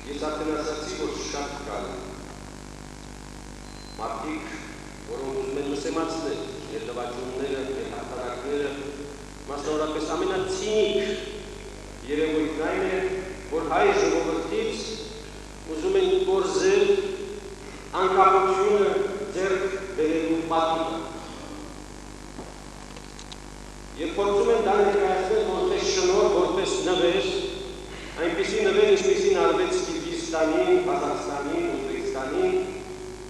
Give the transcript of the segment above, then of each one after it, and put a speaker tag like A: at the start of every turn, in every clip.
A: Ես արդեն ասացի, որ շատ կան մարդիկ, որոնք ուզում են մսեմացնել ներդավաճումները, ներհաղթանակները, մասնավորապես ամենացինիկ երևույթն այն է, որ հայ ժողովրդից ուզում են կորզել անկախությունը ձեռք բերելու պատիվը։ Եվ փորձում են դա ներկայացնել որպես շնորհ, որպես նվեր, այնպիսի նվեր, ինչպիսին արվեց Կիրգիզստանին, Ղազախստանին, Ուզբեկստանին,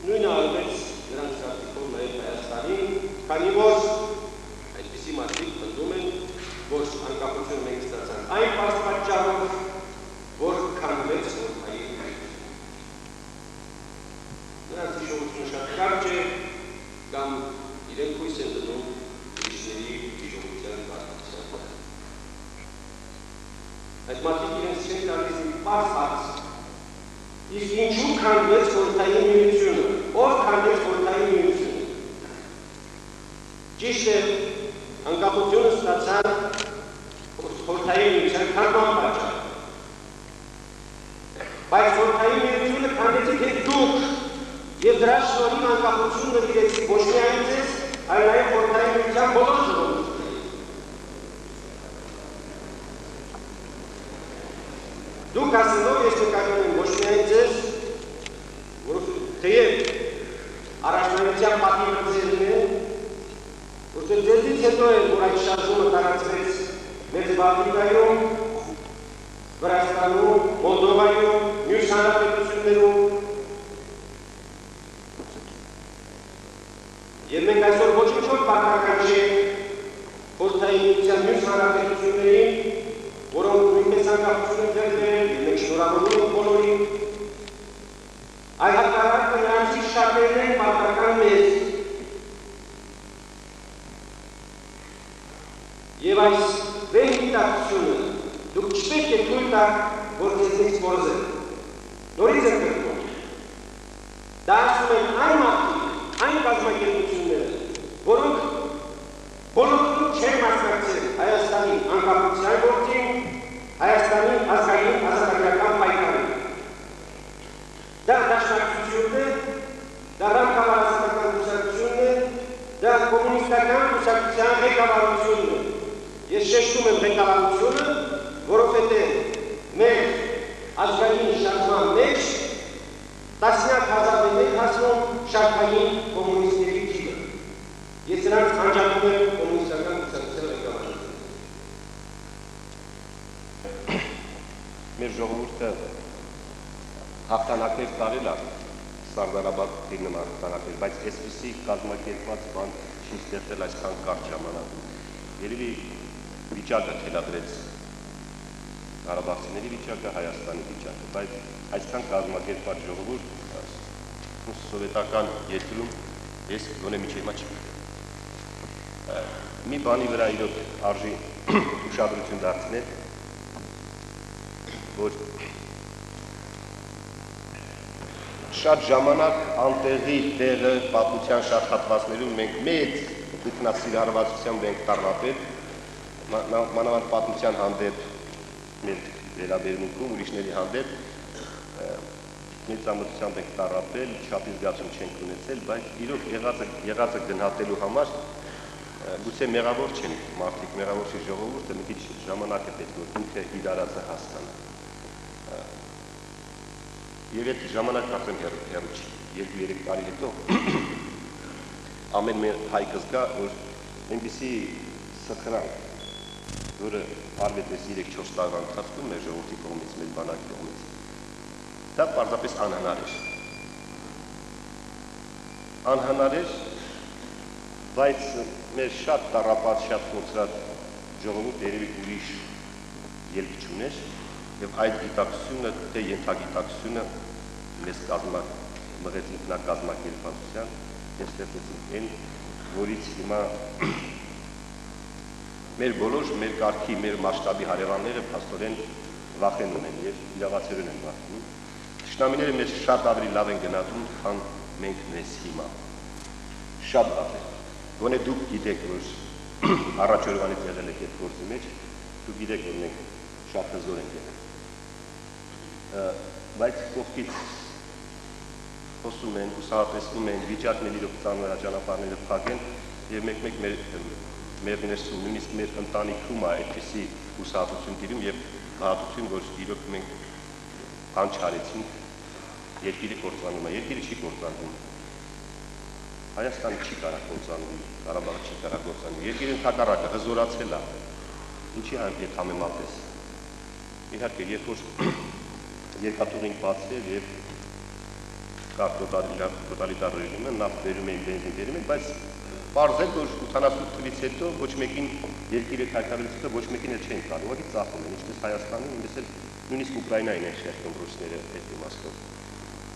A: նույնը արվեց նրանց կարծիքով նաև Հայաստանին, քանի որ այդպիսի մարդիկ պնդում են, որ անկախությունը մենք ստացանք այն պատճառով, որ քանդվեց խորհրդային հայրենիքը։ Նրանց հիշողությունը շատ կարճ է, կամ իրենք հույս են դնում ուրիշների հիշողության կարծիքության վրա։ Այդ մարդիկ իրենց չեն տալիս մի պարզ հարց։ Իսկ ինչու քանդվեց խորհրդային միությունը, ով քանդեց խորհրդային միությունը։ Ճիշտ է, անկախությունը ստացան խորհրդային միության քանդման պատճառով։ Բայց խորհրդային միությունը քանդեցիք եք դուք, եւ դրա շնորհիվ անկախությունը նվիրեցիք ոչ միայն ձեզ, այլ նաեւ խորհրդային միության բոլոր ժողովուրդներին։ Դուք ասելով ես նկատում եմ ոչ միայն ձեզ, որովհետև թեև առաջնայության պատիվը ձերն է, որտեղ ձեզից հետո է, որ այդ շարժումը տարածվեց մեծ Բալտիկայում, Վրաստանում, Մոլդովայում, մյուս հանրապետություններում։ Եվ մենք այսօր ոչինչով պարտական չենք խորհրդային միության մյուս հանրապետություններին, որոնք նույնպես անկախություն են ձեռք բերել, եւ մենք շնորհավորում ենք բոլորին, այլ հակառակը նրանցից շատերն են պարտական մեզ։ Եվ այս վեր գիտակցությունը դուք չպետք է թույլ տաք, որ ձեզնից կորզեն։ Նորից եմ կրկնում։ Դա ասում են այն մարդիկ, այն կազմակերպությունները, որոնք բոլորովին չեն մասնակցել Հայաստանի անկախության գործին, Հայաստանի ազգային ազատագրական պայքարին։ Դա դաշնակցությունն է, դա ռազմավարական կուսակցությունն է, դա կոմունիստական կուսակցության ղեկավարությունն է։ Ես շեշտում եմ ղեկավարությունը, որովհետև մեր ազգային շարժման մեջ տասնյակ հազարներ են հասնում շարքային կոմունիստների թիվը։ Ես նրանց անջատում եմ կոմունիստական կուսակցության ղեկավարությունը։ Մեր ժողովուրդը հաղթանակներ տարել է, Սարդարաբադի նման հաղթանակներ, բայց այսպիսի կազմակերպված բան չի ստեղծել այսքան կարճ ժամանակում։ Երևի վիճակը թելադրեց Ղարաբաղցիների վիճակը, Հայաստանի վիճակը, բայց այսքան կազմակերպված ժողովուրդ սովետական երկրում ես գոնե միջև հիմա չեմ։ Մի բանի վրա իրոք արժի ուշադրություն դարձնել, որ շատ ժամանակ անտեղի տեղը պատմության շատ հատվածներում մենք մեծ ինքնասիրահարվածությամբ ենք տառապել, մանավանդ պատմության հանդեպ մեր վերաբերմունքում ուրիշների հանդեպ մեծամտությամբ ենք տառապել, չափի զգացում չենք ունեցել, բայց իրոք եղածը գնահատելու համար գուցե մեղավոր չեն մարդիկ, մեղավոր չի ժողովուրդը, մի քիչ ժամանակ է պետք որ ինքը իր արածը հասկանա։ Եվ այդ ժամանակ կարծեմ հեռու չի, 2-3 տարի հետո ամեն հայ կզգա, որ այնպիսի սխրանք, որը արվեց 3-4 տարվա ընթացքում մեր ժողովրդի կողմից, մեր բանակի կողմից, դա պարզապես անհնար էր։ Անհնար էր, բայց մեր շատ տառապած, շատ կորցրած ժողովուրդը երևի ուրիշ ելք չուներ, եւ այդ գիտակցությունը, թե ենթագիտակցությունը մեզ մղեց ինքնակազմակերպվածության, եւ ստեղծեցին այն, որից հիմա մեր բոլոր, մեր կարգի, մեր մասշտաբի հարևանները փաստորեն վախենում են եւ իրավացերուն են վախենում։ Թշնամիները մեզ շատ ավելի լավ են գնահատում, քան մենք մեզ հիմա։ Շատ լավ է։ Գոնե դուք գիտեք, որ առաջ օրվանից եղել եք այդ գործի մեջ, դուք գիտեք, որ մենք շատ հզոր ենք եղել։
B: բայց կողքից խոսում են, ուսահատեսնում են, վիճակն էլ իրոք ծանր ճանապարհները փակեն եւ մեկ-մեկ մեր ներսում, նույնիսկ մեր ընտանիքում է այդպիսի ուսահատություն տիրում եւ հատուցում, որ իրոք մենք բան չարեցինք, երկիրը կործանում է, երկիրը չի կործանվում։ Հայաստանը չի կարող կործանվում, Ղարաբաղը չի կարող կործանվում, երկիրը ընդհակառակը հզորացել է, ինչի հետ համեմատես։ Իհարկե, երբ որ երկաթուղին բացել եւ կա տոտալիտար ռեժիմը, նավթ բերում էին, բենզին բերում էին, բայց պարզ է, որ 88 թվականից հետո ոչ մեկին երկիրը քայքայելուց հետո ոչ մեկին էլ չեն տալու, ուղղակի ծախում են, ինչպես Հայաստանում, այնպես էլ նույնիսկ Ուկրաինային են շեղվում ռուսները այդ իմաստով։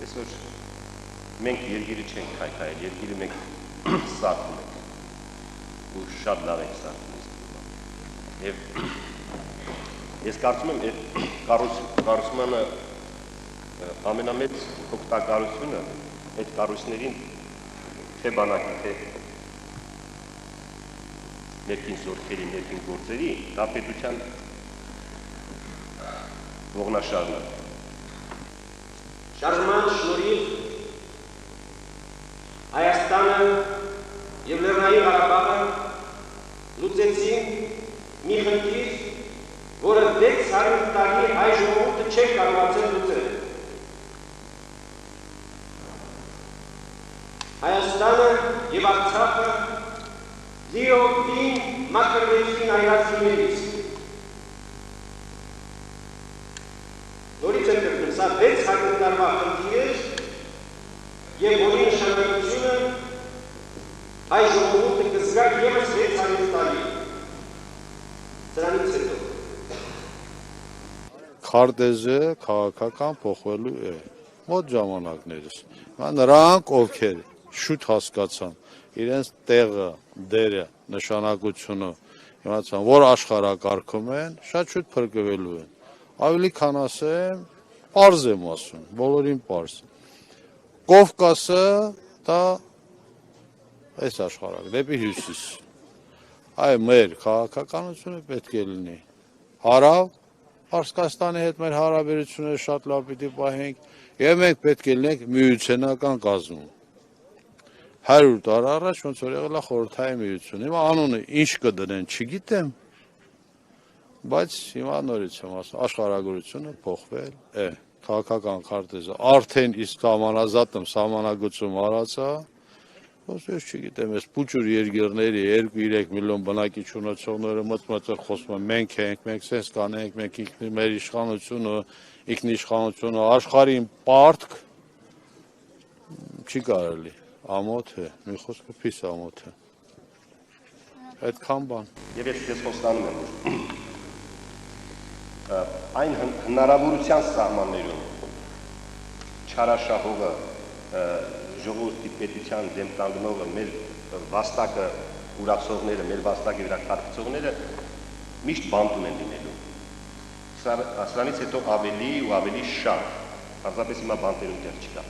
B: Այսօր մենք երկիրը չենք քայքայել, երկիրը մենք սարքում ենք, ու շատ լավ ենք սարքում։ Եվ ես կարծում եմ, այդ կառուցմանը ամենամեծ օգտակարությունը այդ կառույցներին թե բանակի, թե ներքին զորքերի, ներքին գործերի, դա պետության ողնաշարն է։
A: Շարժման շնորհիվ Հայաստանը եւ Լեռնային Ղարաբաղը լուծեցին մի խնդիր, որը 600 տարի հայ ժողովուրդը չէր կարողացել լուծել։ Հայաստանը եւ Արցախը լիովին մաքրվեցին այրացիներից։ Նորից եմ կրկնում, սա 600 տարվա խնդիր էր եւ որի նշանակությունը հայ ժողովուրդը կզգա ևս 600 տարի։ Սրանից հետո
C: քարտեզը քաղաքական փոխվելու է մոտ ժամանակներս։ Նրանք ովքեր շուտ հասկացան իրենց տեղը, դերը, նշանակությունը, իմացան, որ աշխարհակարգում են, շատ շուտ փրկվելու են։ Ավելի քան ասեմ, պարզ եմ ասում, բոլորին պարզ։ Կովկասը դա այս աշխարհակ, դեպի հյուսիս։ Այ մեր քաղաքականությունը պետք է լինի։ Հարավ Պարսկաստանի հետ մեր հարաբերությունները շատ լավ պիտի պահենք եւ մենք պետք է լինենք միութենական կազմում։ 100 տարի առաջ ոնց որ եղել է խորհրդային միություն։ Հիմա անունը ինչ կդնեն, չգիտեմ, բայց հիմա նորից եմ ասում, աշխարհագրությունը փոխվել է։ Քաղաքական քարտեզը արդեն իսկ համանազատում սահմանագծում արածա, ոնց ես չգիտեմ, այս փուճուր երկիրների 2-3 միլիոն բնակիչ ունեցողները մտածել խոսում են, մենք ենք, մենք sense կանենք, մենք մեր իշխանությունը, ինքնիշխանությունը, աշխարհին պարտք չի կարելի, ամոթ է, մի խոսքը փիս ամոթ է։ Այդքան բան։
B: Եվ ես խոստանում եմ, որ այն հնարավորության սահմաններում չարաշահողը ժողովրդի պետության դեմ կանգնողը, մեր վաստակը ուրացողները, մեր վաստակի վրա քարքցողները միշտ բանտում են լինելու։ Սրանից հետո ավելի ու ավելի շատ, պարզապես հիմա բանտերում դեռ չկա։